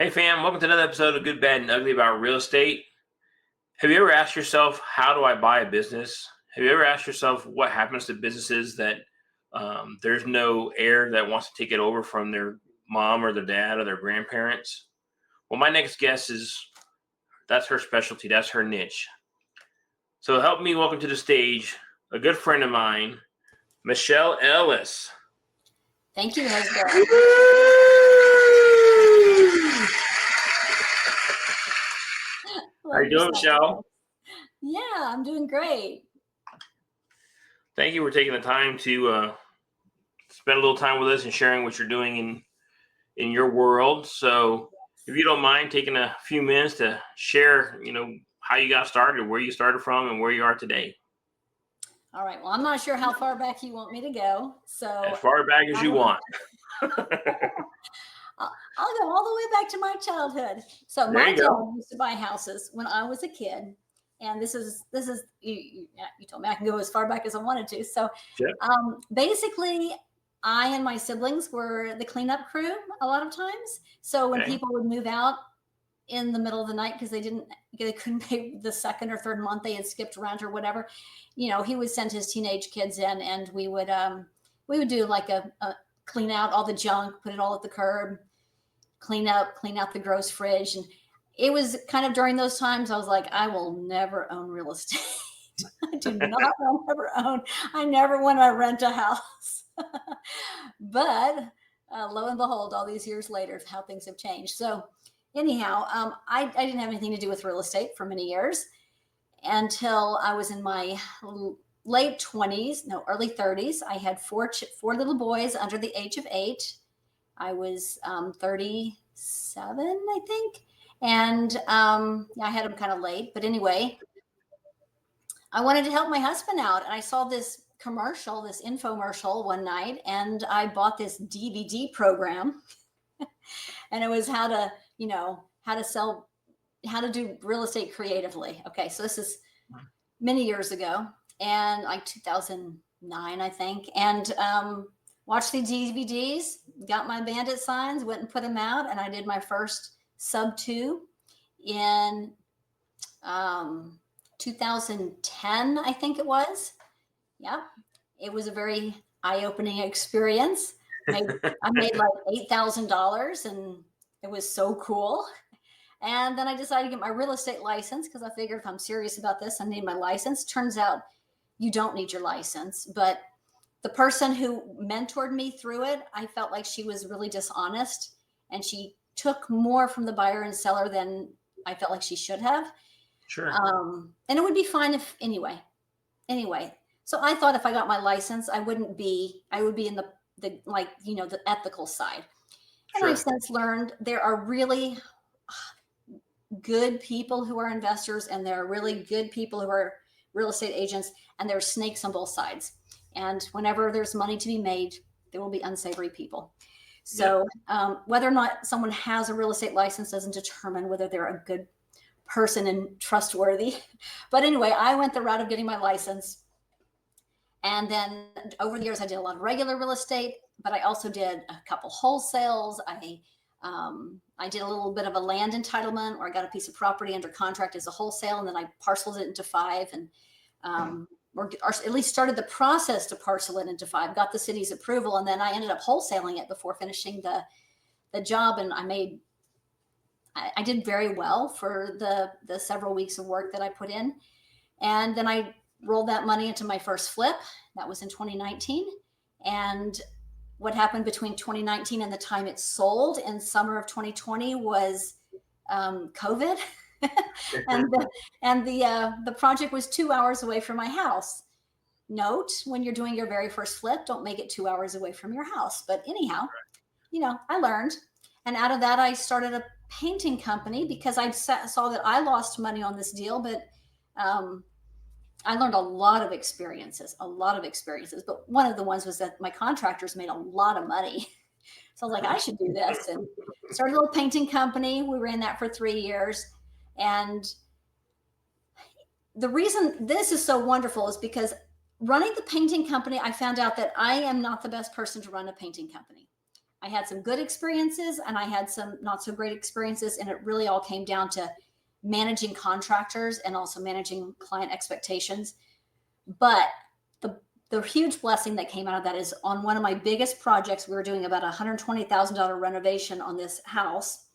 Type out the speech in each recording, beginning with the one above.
Hey fam, welcome to another episode of Good, Bad, and Ugly about real estate. Have you ever asked yourself, how do I buy a business? Have you ever asked yourself what happens to businesses that there's no heir that wants to take it over from their mom or their dad or their grandparents? Well, my next guest that's her specialty, that's her niche. So help me welcome to the stage a good friend of mine, Michelle Ellis. Thank you, Jose. How are you doing, Michelle? Yeah, I'm doing great. Thank you for taking the time to spend a little time with us and sharing what you're doing in your world. So if you don't mind taking a few minutes to share, how you got started, where you started from, and where you are today. All right. Well, I'm not sure how far back you want me to go. So as far back as you want. I'll go all the way back to my childhood. So my dad used to buy houses when I was a kid. And this is you told me I can go as far back as I wanted to. So basically, I and my siblings were the cleanup crew a lot of times. So when people would move out in the middle of the night because they couldn't pay the second or third month, they had skipped rent or whatever, he would send his teenage kids in, and we would do like a clean out all the junk, put it all at the curb, clean out the gross fridge. And it was kind of during those times I was like, I will never own real estate. I do not I never want to rent a house. But lo and behold, all these years later, how things have changed. So anyhow, I didn't have anything to do with real estate for many years until I was in my late 20s, early 30s. I had four little boys under the age of 8. I was 37, I think. And I had them kind of late. But anyway, I wanted to help my husband out. And I saw this commercial, this infomercial one night, and I bought this DVD program. And it was how to do real estate creatively. Okay, so this is many years ago, and like 2009, I think. And watched the DVDs, got my bandit signs, went and put them out, and I did my first SubTo in 2010, I think it was. Yeah, it was a very eye-opening experience. I made like $8,000, and it was so cool. And then I decided to get my real estate license because I figured if I'm serious about this, I need my license. Turns out you don't need your license. But the person who mentored me through it, I felt like she was really dishonest, and she took more from the buyer and seller than I felt like she should have. Sure. And it would be fine if anyway. So I thought if I got my license, I would be in the ethical side. And I've since learned there are really good people who are investors, and there are really good people who are real estate agents, and there are snakes on both sides. And whenever there's money to be made, there will be unsavory people. So whether or not someone has a real estate license doesn't determine whether they're a good person and trustworthy. But anyway, I went the route of getting my license. And then over the years, I did a lot of regular real estate, but I also did a couple wholesales. I did a little bit of a land entitlement, or I got a piece of property under contract as a wholesale, and then I parceled it into 5, and or at least started the process to parcel it into 5, got the city's approval, and then I ended up wholesaling it before finishing the job. And I did very well for the several weeks of work that I put in. And then I rolled that money into my first flip. That was in 2019. And what happened between 2019 and the time it sold in summer of 2020 was COVID. and the project was 2 hours away from my house. Note, when you're doing your very first flip, don't make it 2 hours away from your house. But anyhow, I learned. And out of that, I started a painting company because I saw that I lost money on this deal, but I learned a lot of experiences. But one of the ones was that my contractors made a lot of money. So I was like, I should do this, and started a little painting company. We ran that for 3 years. And the reason this is so wonderful is because running the painting company, I found out that I am not the best person to run a painting company. I had some good experiences and I had some not so great experiences. And it really all came down to managing contractors and also managing client expectations. But the huge blessing that came out of that is on one of my biggest projects, we were doing about $120,000 renovation on this house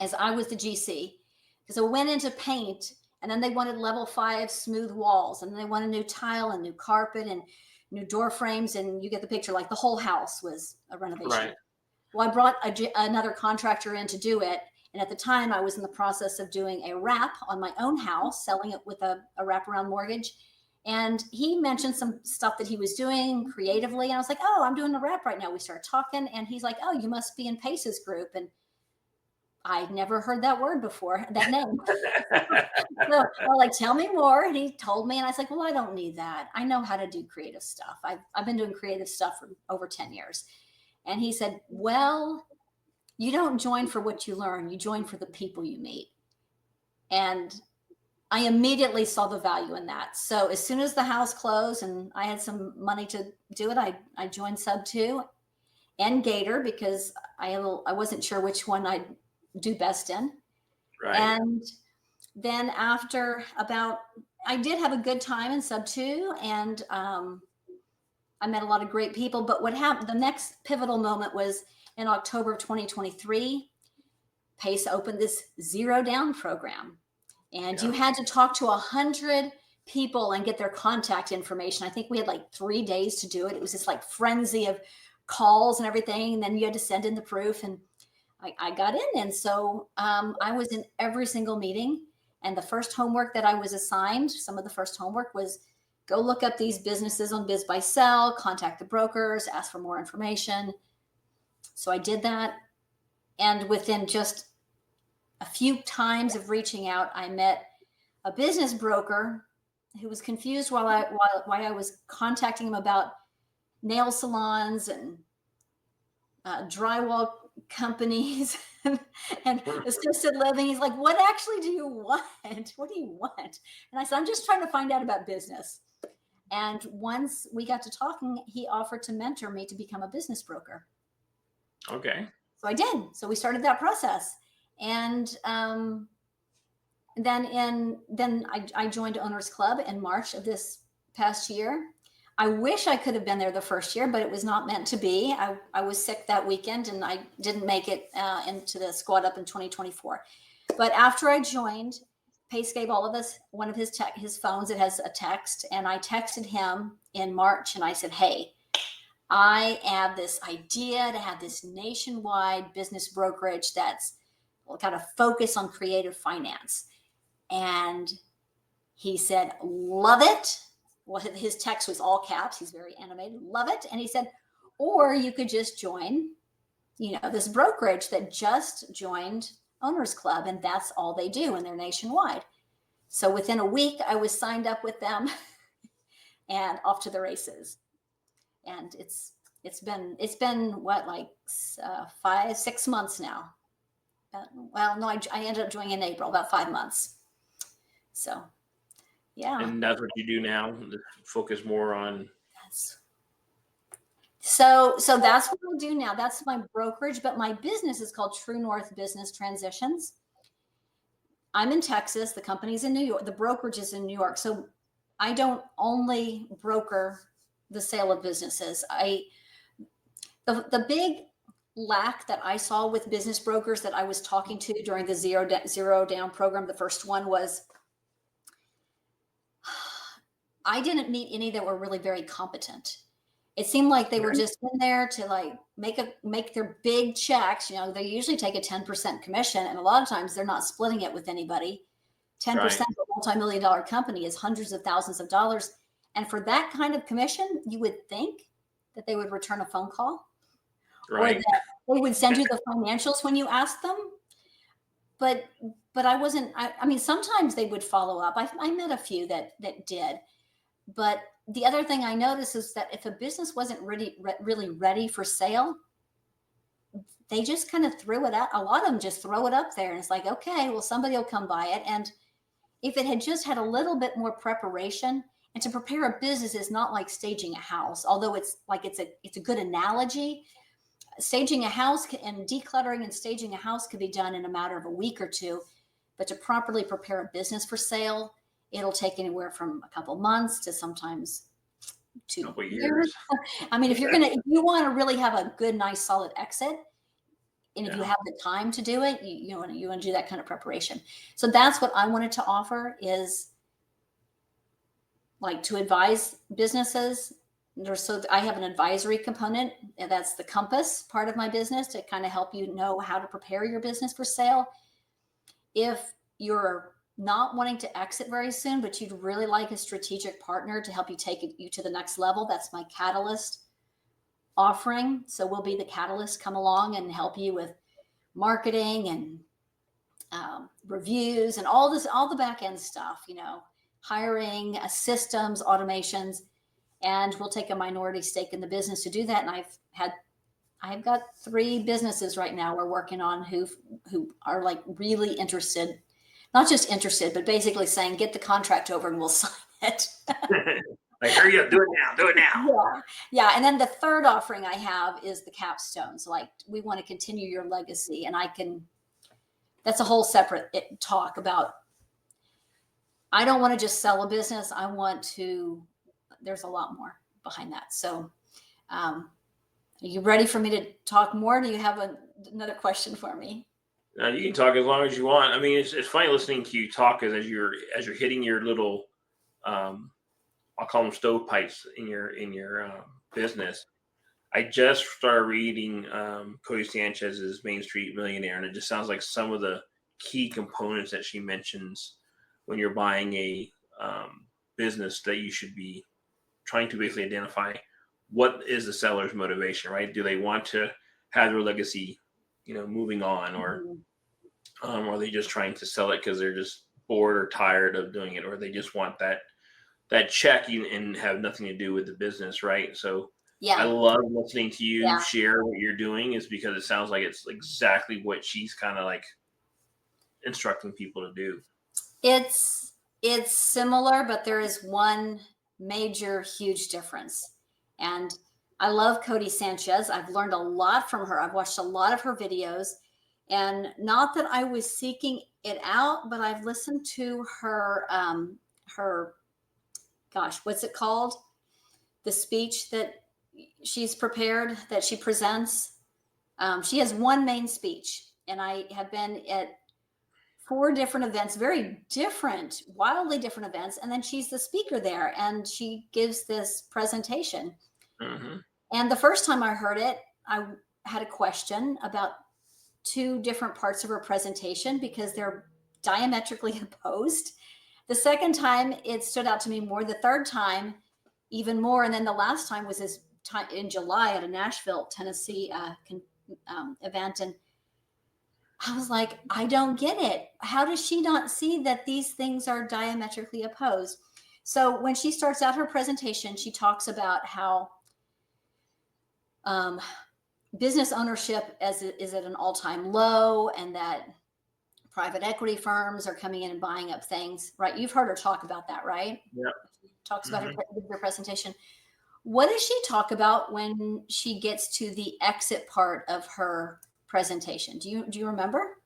as I was the GC. Because I went into paint and then they wanted level 5 smooth walls and they wanted new tile and new carpet and new door frames. And you get the picture, like the whole house was a renovation. Right. Well, I brought another contractor in to do it. And at the time I was in the process of doing a wrap on my own house, selling it with a wraparound mortgage. And he mentioned some stuff that he was doing creatively. And I was like, oh, I'm doing a wrap right now. We started talking and he's like, oh, you must be in Pace's group. And I'd never heard that word before, that name. So I was like, tell me more. And he told me, and I was like, well, I don't need that. I know how to do creative stuff. I've been doing creative stuff for over 10 years. And he said, well, you don't join for what you learn. You join for the people you meet. And I immediately saw the value in that. So as soon as the house closed and I had some money to do it, I joined SubTo and Gator because I wasn't sure which one I'd do best in. Right. And then after I did have a good time in SubTo and I met a lot of great people. But what happened, the next pivotal moment was in October of 2023, Pace opened this zero down program. And you had to talk to 100 people and get their contact information. I think we had like 3 days to do it. It was this like frenzy of calls and everything. And then you had to send in the proof. And I got in. And so I was in every single meeting. And the first homework that I was assigned, some of the first homework was go look up these businesses on Biz by Sell, contact the brokers, ask for more information. So I did that. And within just a few times of reaching out, I met a business broker who was confused why I was contacting him about nail salons and drywall companies and assisted living. He's like, what actually do you want? What do you want? And I said, I'm just trying to find out about business. And once we got to talking, he offered to mentor me to become a business broker. Okay. So I did. So we started that process. And then I joined Owners Club in March of this past year. I wish I could have been there the first year, but it was not meant to be. I was sick that weekend and I didn't make it into the squad up in 2024. But after I joined, Pace gave all of us one of his phones. It has a text. And I texted him in March and I said, hey, I have this idea to have this nationwide business brokerage that's got a focus on creative finance. And he said, love it. Well, his text was all caps. He's very animated. Love it. And he said, or you could just join, this brokerage that just joined Owners Club. And that's all they do. And they're nationwide. So within a week, I was signed up with them and off to the races. And it's been what, like 5-6 months now. Well, no, I ended up joining in April, about 5 months. So, yeah. And that's what you do now, focus more on. So that's what I do now. That's my brokerage, but my business is called True North Business Transitions. I'm in Texas. The company's in New York. The brokerage is in New York. So I don't only broker the sale of businesses. The big lack that I saw with business brokers that I was talking to during the zero down program, the first one was I didn't meet any that were really very competent. It seemed like they were just in there to like make their big checks. They usually take a 10% commission, and a lot of times they're not splitting it with anybody. 10% of a multi-million-dollar company is hundreds of thousands of dollars. And for that kind of commission, you would think that they would return a phone call. Right. Or that they would send you the financials when you asked them. But I wasn't, I mean, sometimes they would follow up. I met a few that did. But the other thing I noticed is that if a business wasn't really ready for sale, they just kind of threw it out. A lot of them just throw it up there. And it's like, okay, well, somebody will come buy it. And if it had just had a little bit more preparation, and to prepare a business is not like staging a house, although it's a good analogy. staging a house and decluttering and staging a house could be done in a matter of a week or two, but to properly prepare a business for sale, it'll take anywhere from a couple months to sometimes 2 years. I mean, if you want to really have a good, nice, solid exit, and if you have the time to do it, you want to do that kind of preparation. So that's what I wanted to offer, is like to advise businesses. So I have an advisory component, and that's the compass part of my business, to kind of help you know how to prepare your business for sale. If you're not wanting to exit very soon, but you'd really like a strategic partner to help you take you to the next level, that's my Catalyst offering. So we'll be the catalyst, come along and help you with marketing and reviews and all the back end stuff, hiring, systems, automations, and we'll take a minority stake in the business to do that. And I've got 3 businesses right now we're working on who are like really interested, not just interested, but basically saying, get the contract over and we'll sign it. Like, hurry up, do it now. Yeah. And then the third offering I have is the Capstone. So like, we want to continue your legacy, and that's a whole separate talk about, I don't want to just sell a business. There's a lot more behind that. So, are you ready for me to talk more? Do you have another question for me? You can talk as long as you want. I mean, it's funny listening to you talk as you're hitting your little, I'll call them stovepipes in your business. I just started reading Cody Sanchez's Main Street Millionaire, and it just sounds like some of the key components that she mentions when you're buying a business that you should be trying to basically identify what is the seller's motivation, right? Do they want to have their legacy, moving on, or are they just trying to sell it because they're just bored or tired of doing it, or they just want that check and have nothing to do with the business, right? So I love listening to you share what you're doing, is because it sounds like it's exactly what she's kind of like instructing people to do. It's similar, but there is one major, huge difference. And I love Cody Sanchez. I've learned a lot from her. I've watched a lot of her videos, and not that I was seeking it out, but I've listened to her, what's it called? The speech that she's prepared, that she presents. She has one main speech, and I have been at 4 different events, very different, wildly different events. And then she's the speaker there, and she gives this presentation. Mm-hmm. And the first time I heard it, I had a question about 2 different parts of her presentation because they're diametrically opposed. The second time it stood out to me more. The third time, even more. And then the last time was this time in July at a Nashville, Tennessee event. And I was like, I don't get it. How does she not see that these things are diametrically opposed? So when she starts out her presentation, she talks about how business ownership is at an all-time low, and that private equity firms are coming in and buying up things, right? You've heard her talk about that, right? Yeah. Talks about her presentation. What does she talk about when she gets to the exit part of her presentation? Do you remember?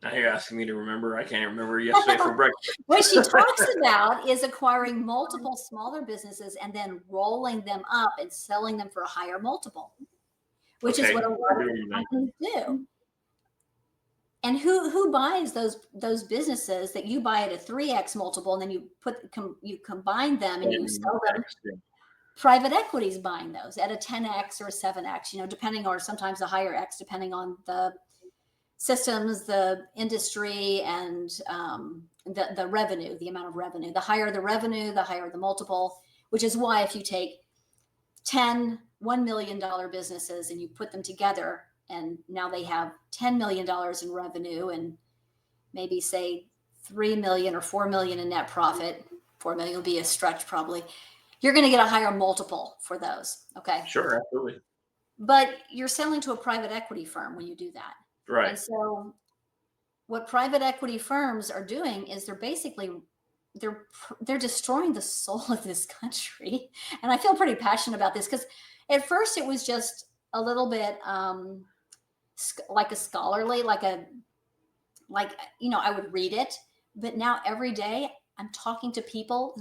Now you're asking me to remember. I can't remember yesterday for breakfast. What she talks about is acquiring multiple smaller businesses and then rolling them up and selling them for a higher multiple, which is what a lot of companies do. And who buys those businesses that you buy at a 3x multiple, and then you combine them and you sell them? Private equity is buying those at a 10x or a 7x, depending, or sometimes a higher x, depending on the systems, the industry, and the revenue, the amount of revenue. The higher the revenue, the higher the multiple, which is why if you take 10 $1 million businesses and you put them together, and now they have $10 million in revenue and maybe say 3 million or 4 million in net profit. 4 million will be a stretch probably. You're going to get a higher multiple for those. Okay. Sure. Absolutely. But you're selling to a private equity firm when you do that. Right. And so what private equity firms are doing is they're destroying the soul of this country. And I feel pretty passionate about this because at first it was just a little bit like a scholarly, I would read it, but now every day I'm talking to people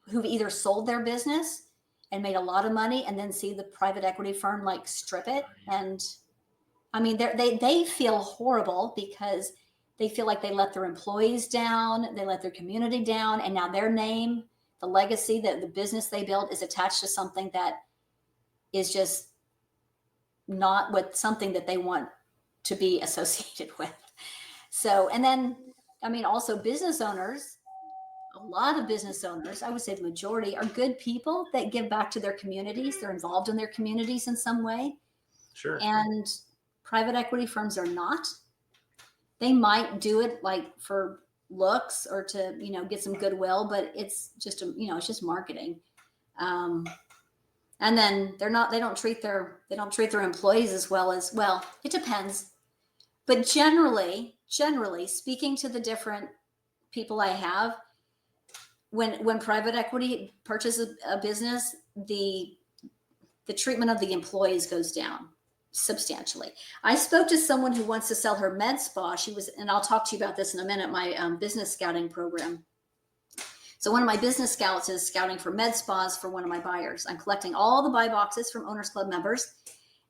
who've either sold their business and made a lot of money and then see the private equity firm like strip it. And I mean, they feel horrible because they feel like they let their employees down, they let their community down, and now their name, the legacy, the business they built is attached to something that is just not with something that they want to be associated with. So, and then, I mean, also business owners, a lot of business owners, I would say the majority, are good people that give back to their communities. They're involved in their communities in some way. Sure. And private equity firms are not. They might do it like for looks or to, get some goodwill, but it's just, it's just marketing. And then they don't treat their employees as well. It depends. But generally speaking to the different people I have, when private equity purchases a business, the treatment of the employees goes down substantially. I spoke to someone who wants to sell her med spa. And I'll talk to you about this in a minute, my business scouting program. So one of my business scouts is scouting for med spas for one of my buyers. I'm collecting all the buy boxes from Owners Club members.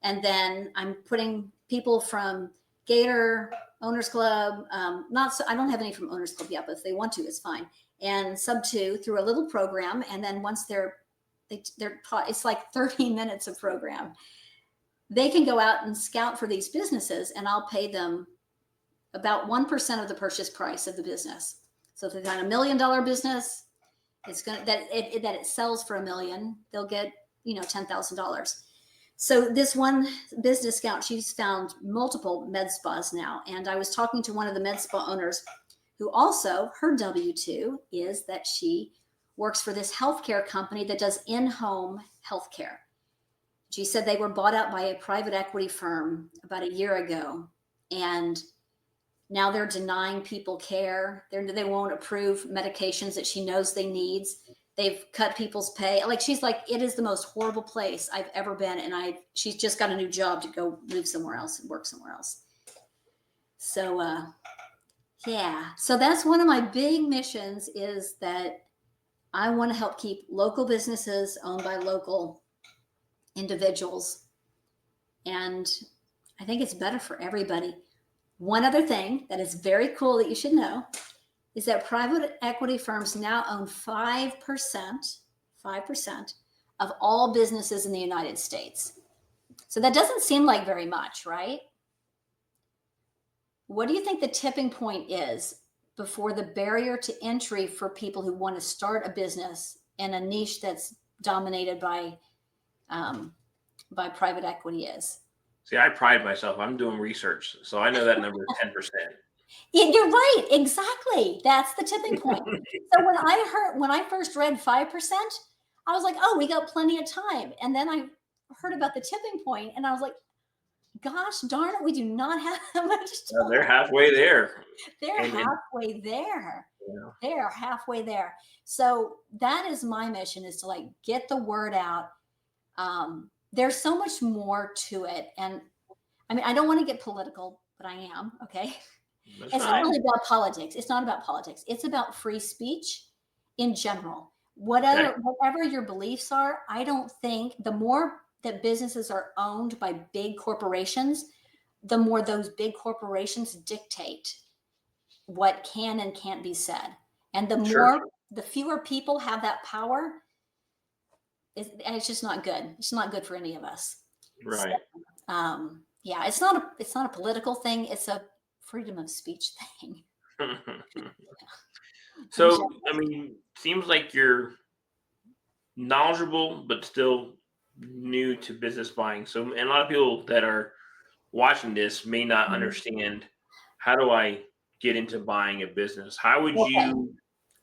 And then I'm putting people from Gator, Owners Club, I don't have any from Owners Club yet, but if they want to, it's fine. And SubTo through a little program. And then once they're taught, it's like 30 minutes of program. They can go out and scout for these businesses, and I'll pay them about 1% of the purchase price of the business. So if they've got $1 million business, it's going that it sells for $1 million, they'll get, $10,000. So this one business scout, she's found multiple med spas now. And I was talking to one of the med spa owners who also, her W-2 is that she works for this healthcare company that does in-home healthcare. She said they were bought out by a private equity firm about a year ago. And now they're denying people care. They won't approve medications that she knows they need. They've cut people's pay. She's like, it is the most horrible place I've ever been. And she's just got a new job to go live somewhere else and work somewhere else. So, yeah. So that's one of my big missions, is that I want to help keep local businesses owned by local individuals. And I think it's better for everybody. One other thing that is very cool that you should know is that private equity firms now own 5% of all businesses in the United States. So that doesn't seem like very much, right? What do you think the tipping point is before the barrier to entry for people who want to start a business in a niche that's dominated by private equity is? See, I pride myself. I'm doing research, so I know that number is 10%. You're right. Exactly. That's the tipping point. So when I first read 5%, I was like, oh, we got plenty of time. And then I heard about the tipping point, and I was like, gosh darn it, we do not have that much time. They're halfway there. Halfway there. Yeah. They're halfway there. So that is my mission, is to get the word out. There's so much more to it. And I mean, I don't want to get political, but I am. Okay. It's not really about politics. It's not about politics. It's about free speech in general. Whatever your beliefs are, I don't think the more that businesses are owned by big corporations, the more those big corporations dictate what can and can't be said. And the fewer people have that power, it's just not good. It's not good for any of us. Right. So, yeah, it's not a political thing. It's a freedom of speech thing. So, I mean, seems like you're knowledgeable, but still new to business buying. So, and a lot of people that are watching this may not understand, how do I get into buying a business? How would you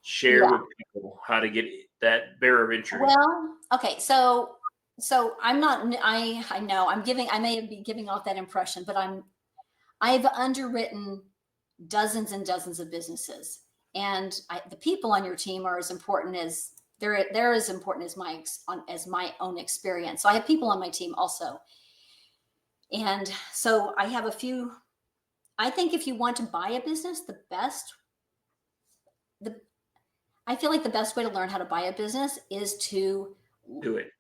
share with people how to get that barrier of entry? Well, okay. So I'm not, I know I may be giving off that impression, but I've underwritten dozens and dozens of businesses, and the people on your team are as important as they're as important as my own experience. So I have people on my team also. And so I have a few. I think if you want to buy a business, I feel like the best way to learn how to buy a business is to Do it.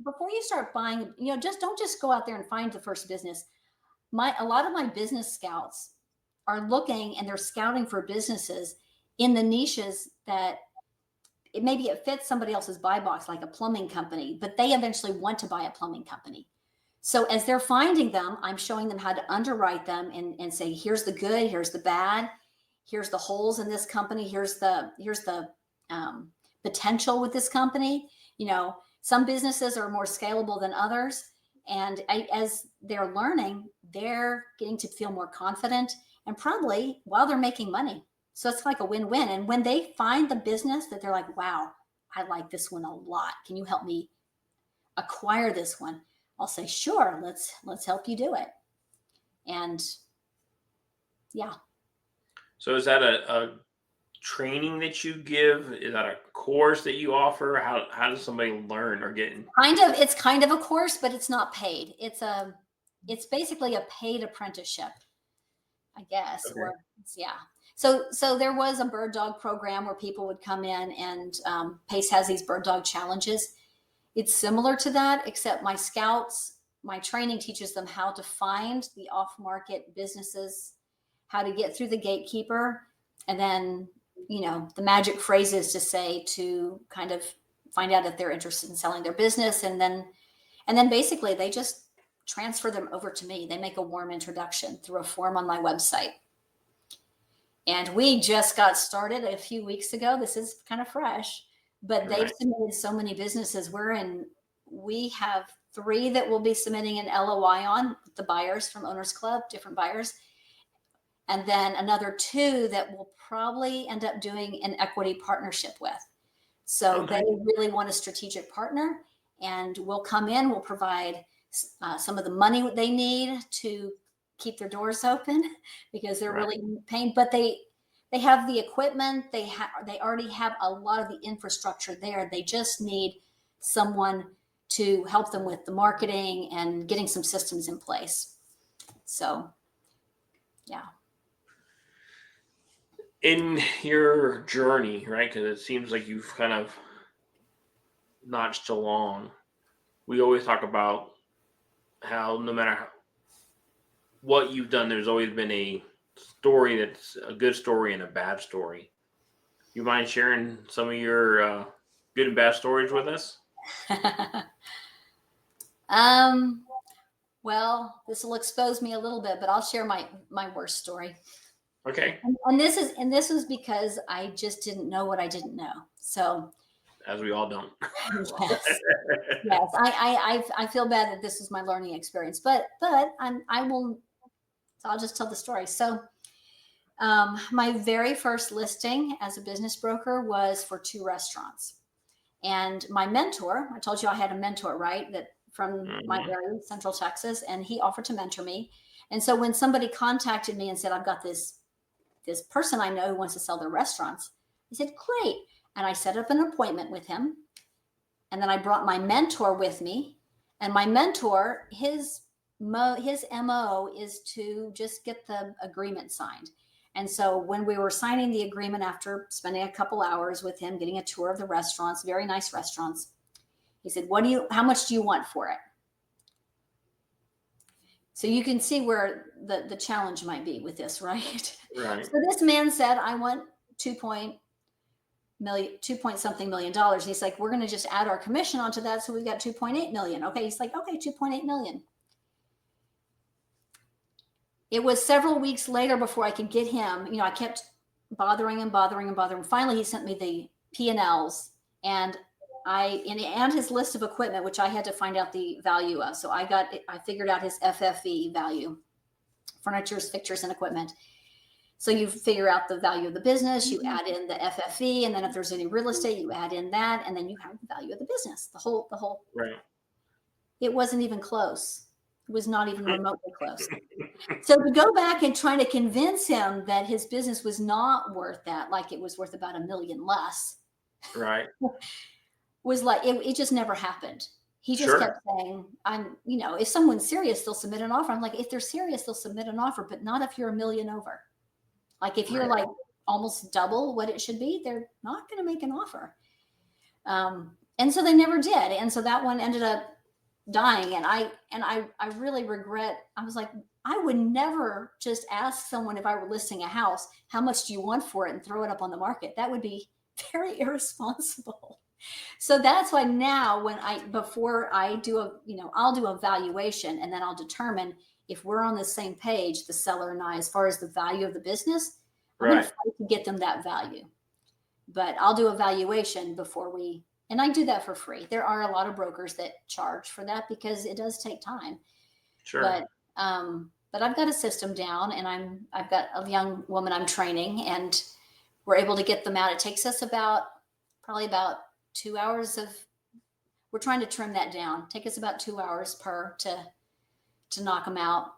before you start buying, don't just go out there and find the first business. A lot of my business scouts are looking and they're scouting for businesses in the niches that maybe it fits somebody else's buy box, like a plumbing company, but they eventually want to buy a plumbing company. So as they're finding them, I'm showing them how to underwrite them and say, here's the good, here's the bad, here's the holes in this company, here's the potential with this company. Some businesses are more scalable than others. And as they're learning, they're getting to feel more confident, and probably while they're making money. So it's like a win-win. And when they find the business that they're like, wow, I like this one a lot. Can you help me acquire this one? I'll say, sure, let's help you do it. And yeah. So is that a training that you give? Is that a course that you offer? How does somebody learn or get in? It's kind of a course, but it's not paid. It's basically a paid apprenticeship, I guess. Okay. Or yeah. So there was a bird dog program where people would come in, and PACE has these bird dog challenges. It's similar to that, except my training teaches them how to find the off-market businesses, how to get through the gatekeeper, and then, the magic phrases to say to kind of find out if they're interested in selling their business. And then basically they just transfer them over to me. They make a warm introduction through a form on my website. And we just got started a few weeks ago. This is kind of fresh, but they've submitted so many businesses. We have 3 that will be submitting an LOI on, the buyers from Owners Club, different buyers. And then another 2 that we'll probably end up doing an equity partnership with. So they really want a strategic partner, and we'll come in, we'll provide some of the money they need to keep their doors open, because they're really paying, but they have the equipment. They already have a lot of the infrastructure there. They just need someone to help them with the marketing and getting some systems in place. So, yeah. In your journey, right? Because it seems like you've kind of notched along. We always talk about how no matter what you've done, there's always been a story that's a good story and a bad story. You mind sharing some of your good and bad stories with us? Well, this will expose me a little bit, but I'll share my worst story. Okay. And this is because I just didn't know what I didn't know. So, as we all don't. Yes. I feel bad that this is my learning experience, but I'll just tell the story. So, my very first listing as a business broker was for 2 restaurants. And my mentor, I told you I had a mentor, right? That from my area, Central Texas, and he offered to mentor me. And so when somebody contacted me and said, I've got this person I know who wants to sell their restaurants, I said, great. And I set up an appointment with him. And then I brought my mentor with me. And my mentor, his MO is to just get the agreement signed. And so when we were signing the agreement, after spending a couple hours with him, getting a tour of the restaurants, very nice restaurants, he said, how much do you want for it? So you can see where the challenge might be with this, right? Right. So this man said, I want $2 point something million. And he's like, we're going to just add our commission onto that. So we've got 2.8 million. Okay. He's like, okay, 2.8 million. It was several weeks later before I could get him. I kept bothering him. Finally, he sent me the P&Ls and his list of equipment, which I had to find out the value of. So I figured out his FFE value, furniture, fixtures, and equipment. So you figure out the value of the business, you add in the FFE, and then if there's any real estate, you add in that, and then you have the value of the business, the whole. Right. It wasn't even close. It was not even remotely close. So to go back and try to convince him that his business was not worth that, like it was worth about $1 million less. Right. Was like, it just never happened. He just kept saying, if someone's serious, they'll submit an offer. I'm like, if they're serious, they'll submit an offer, but not if you're $1 million over. Like if you're like almost double what it should be, they're not going to make an offer. And so they never did. And so that one ended up dying. And I really regret, I was like, I would never just ask someone if I were listing a house, how much do you want for it, and throw it up on the market. That would be very irresponsible. So that's why now before I do I'll do a valuation, and then I'll determine if we're on the same page, the seller and I, as far as the value of the business. I'm going to fight to get them that value, but I'll do a valuation before and I do that for free. There are a lot of brokers that charge for that because it does take time. Sure. But I've got a system down, and I've got a young woman I'm training, and we're able to get them out. It takes us probably about 2 hours we're trying to trim that down. Take us about 2 hours to knock them out.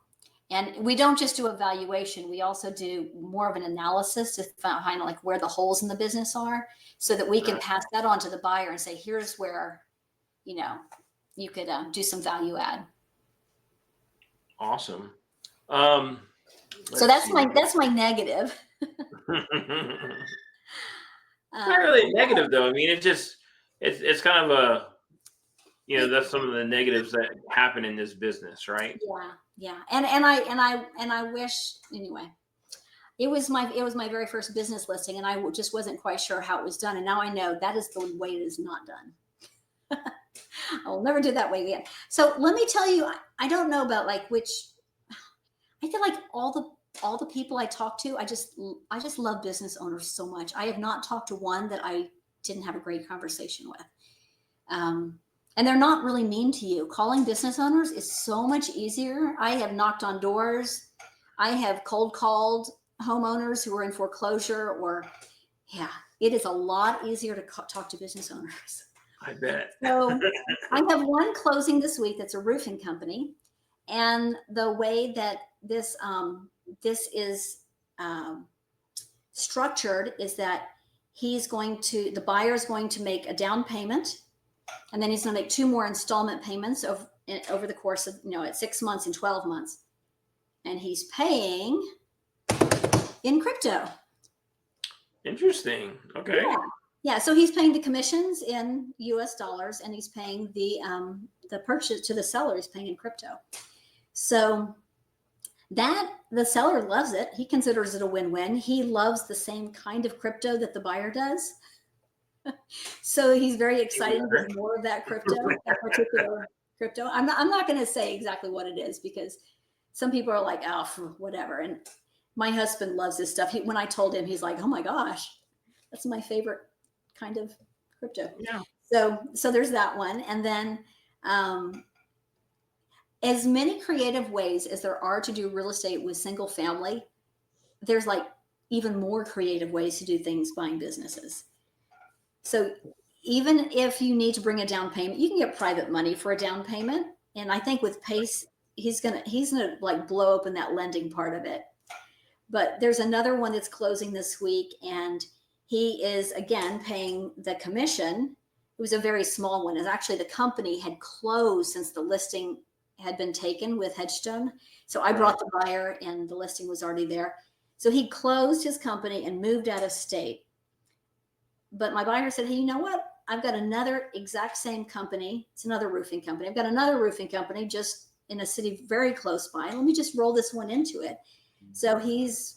And we don't just do a valuation. We also do more of an analysis to find like where the holes in the business are, so that we can pass that on to the buyer and say, here's where, you could do some value add. Awesome. So that's my negative. Not really negative though. I mean, it's kind of that's some of the negatives that happen in this business, right? Yeah. And I wish, anyway, it was my very first business listing, and I just wasn't quite sure how it was done. And now I know that is the way it is not done. I will never do that way again. So let me tell you, I don't know about I feel like all the people I talk to, I just love business owners so much. I have not talked to one that I didn't have a great conversation with. And they're not really mean to you. Calling business owners is so much easier. I have knocked on doors. I have cold called homeowners who are in foreclosure, it is a lot easier to talk to business owners. I bet. So I have one closing this week that's a roofing company. And the way that this is structured is that the buyer is going to make a down payment, and then he's going to make 2 more installment payments over the course of, at 6 months and 12 months. And he's paying in crypto. Interesting. Okay. Yeah. So he's paying the commissions in US dollars, and he's paying the purchase to the seller. He's paying in crypto. So that the seller loves it. He considers it a win-win. He loves the same kind of crypto that the buyer does. So he's very excited to get more of that crypto, that particular crypto. I'm not going to say exactly what it is, because some people are like, oh, whatever. And my husband loves this stuff. When I told him, he's like, oh my gosh, that's my favorite kind of crypto. Yeah. So there's that one. And then as many creative ways as there are to do real estate with single family, there's like even more creative ways to do things buying businesses. So even if you need to bring a down payment, you can get private money for a down payment. And I think with Pace, he's gonna like blow open that lending part of it. But there's another one that's closing this week, and he is again paying the commission. It was a very small one. It's actually the company had closed since the listing had been taken with Hedgestone. So I brought the buyer, and the listing was already there. So he closed his company and moved out of state. But my buyer said, hey, you know what? I've got another exact same company. It's another roofing company. I've got another roofing company just in a city very close by. Let me just roll this one into it. So he's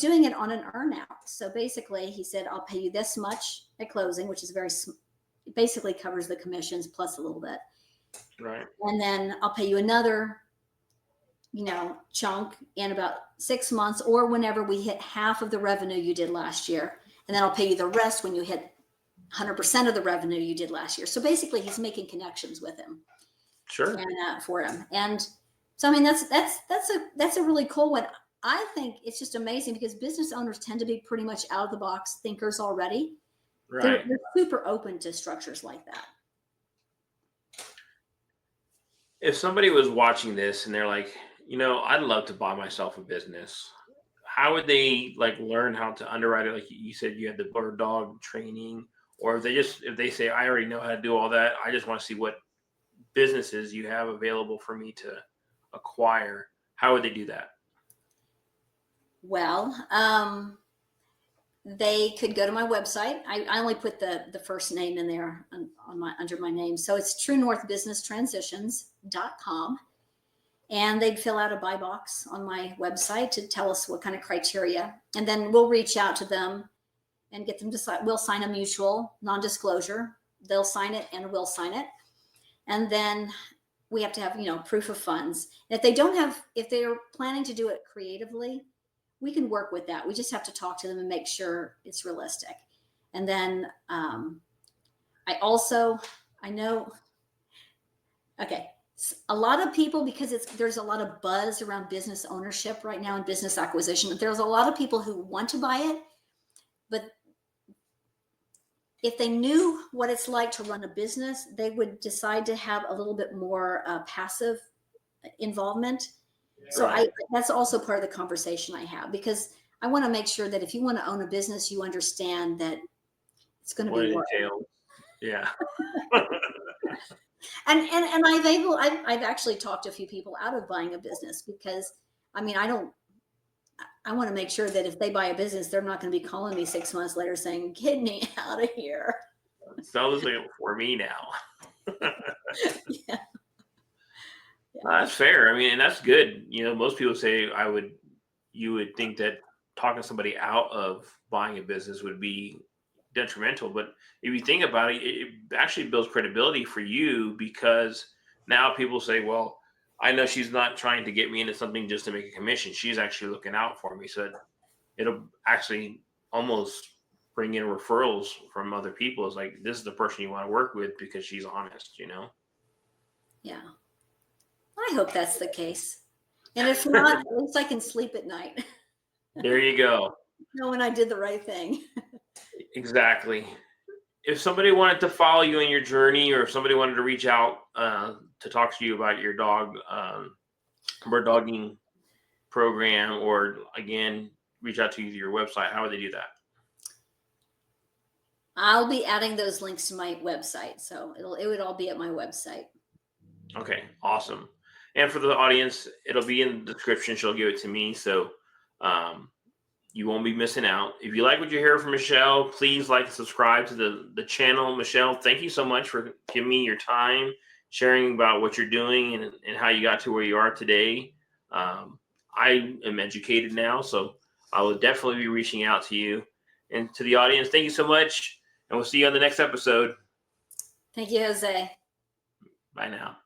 doing it on an earn out. So basically he said, I'll pay you this much at closing, which is it basically covers the commissions plus a little bit. Right. And then I'll pay you another, chunk in about 6 months, or whenever we hit half of the revenue you did last year. And then I'll pay you the rest when you hit 100% of the revenue you did last year. So basically he's making connections with him. Sure. And for him. And so, I mean, that's a really cool one. I think it's just amazing because business owners tend to be pretty much out of the box thinkers already. Right. They're super open to structures like that. If somebody was watching this and they're like, I'd love to buy myself a business, how would they learn how to underwrite it? Like you said, you had the bird dog training, or if they say, I already know how to do all that, I just want to see what businesses you have available for me to acquire, how would they do that? Well, they could go to my website. I only put the first name in there under my name. So it's truenorthbusinesstransitions.com. And they'd fill out a buy box on my website to tell us what kind of criteria. And then we'll reach out to them and get them to sign. We'll sign a mutual non-disclosure. They'll sign it and we'll sign it. And then we have to have, proof of funds. And if they're planning to do it creatively, we can work with that. We just have to talk to them and make sure it's realistic. And then a lot of people, because there's a lot of buzz around business ownership right now and business acquisition. There's a lot of people who want to buy it, but if they knew what it's like to run a business, they would decide to have a little bit more passive involvement. So that's also part of the conversation I have, because I want to make sure that if you want to own a business, you understand that it's going to be work. Yeah. And I've actually talked to a few people out of buying a business, because I want to make sure that if they buy a business, they're not going to be calling me 6 months later saying, "Get me out of here." Sounds like for me now. Yeah. That's fair. I mean, and that's good. Most people say you would think that talking somebody out of buying a business would be detrimental. But if you think about it, it actually builds credibility for you, because now people say, well, I know she's not trying to get me into something just to make a commission. She's actually looking out for me. So it'll actually almost bring in referrals from other people. It's like, this is the person you want to work with because she's honest, Yeah. I hope that's the case. And if not, at least I can sleep at night. There you go. Knowing I did the right thing. Exactly. If somebody wanted to follow you in your journey, or if somebody wanted to reach out to talk to you about your dog bird dogging program, or again, reach out to you through your website, how would they do that? I'll be adding those links to my website. So it would all be at my website. Okay, awesome. And for the audience, it'll be in the description. She'll give it to me. So you won't be missing out. If you like what you hear from Michelle, please like and subscribe to the channel. Michelle, thank you so much for giving me your time, sharing about what you're doing and how you got to where you are today. I am educated now, so I will definitely be reaching out to you. And to the audience, thank you so much. And we'll see you on the next episode. Thank you, Jose. Bye now.